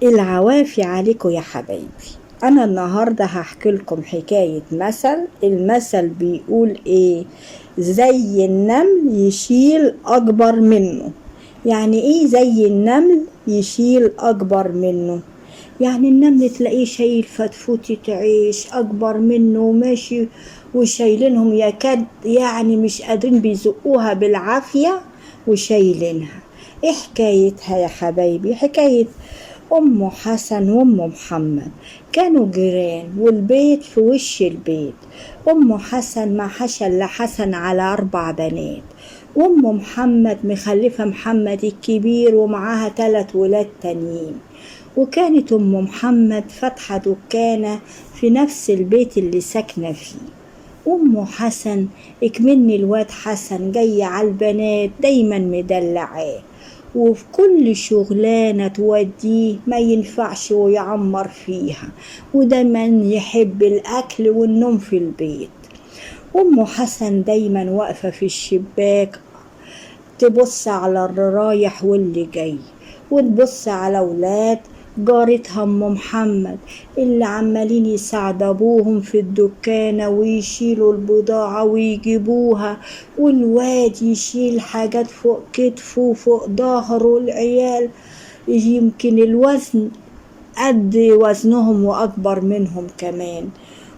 العوافي عليكم يا حبايبي. انا النهاردة هحكي لكم حكاية المثل بيقول ايه؟ زي النمل يشيل اكبر منه. يعني ايه زي النمل يشيل اكبر منه؟ يعني النمل تلاقيه شايل فتفوتة عيش اكبر منه وماشي وشايلينهم يكاد يعني مش قادرين بيزقوها بالعافية وشايلينها. ايه حكايتها يا حبايبي؟ حكاية أم حسن وأم محمد. كانوا جيران والبيت في وش البيت. أم حسن ما حشا إلا حسن على 4 بنات، وأم محمد مخلفة محمد الكبير ومعاها 3 ولاد تانيين. وكانت أم محمد فاتحة دكانة في نفس البيت اللي ساكنة فيه. أم حسن اكمن الواد حسن جاي على البنات دايما مدلعاه، وفي كل شغلانة توديه ما ينفعش ويعمر فيها، ودايما يحب الأكل والنوم في البيت. أم حسن دايما واقفة في الشباك تبص على اللي رايح واللي جاي، وتبص على ولاد جارتها ام محمد اللي عمالين يساعد ابوهم في الدكانة ويشيلوا البضاعة ويجيبوها، والواد يشيل حاجات فوق كتفه وفوق ظهره. العيال يمكن الوزن قد وزنهم واكبر منهم كمان.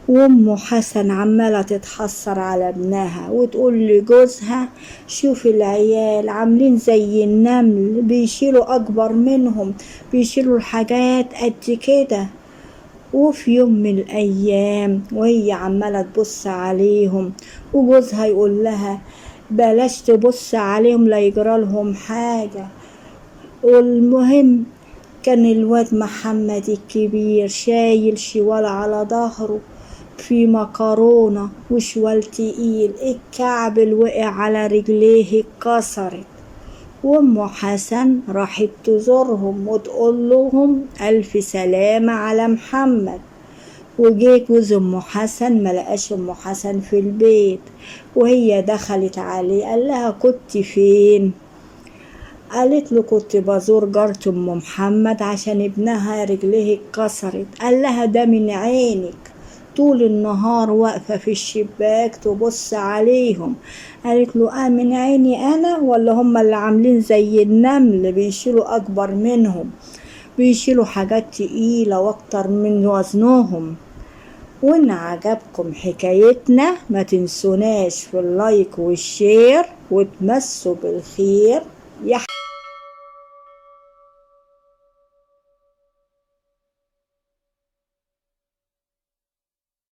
وام حسن عمالة تتحسر على ابنها وتقول لجوزها شوف العيال عاملين زي النمل بيشيلوا اكبر منهم، بيشيلوا الحاجات قد كده. وفي يوم من الايام وهي عمالة تبص عليهم وجوزها يقول لها بلاش تبص عليهم لا يجرالهم حاجة. والمهم كان الواد محمد الكبير شايل شوال على ظهره في مكرونة وشوال تقيل، الكعب اللي وقع على رجليه اتكسرت. وام حسن راحت تزورهم وتقول لهم الف سلامة على محمد. وجه جوز ام حسن ملقاش ام حسن في البيت، وهي دخلت عليه قال لها كنت فين؟ قالت له كنت بزور جارة ام محمد عشان ابنها رجليه اتكسرت. قال لها ده من عينك، طول النهار واقفة في الشباك تبص عليهم. قالت له من عيني انا ولا هم اللي عاملين زي النمل بيشيلوا اكبر منهم، بيشيلوا حاجات تقيلة واكتر من وزنهم. وإن عجبكم حكايتنا ما تنسوناش في اللايك والشير وتمسوا بالخير يا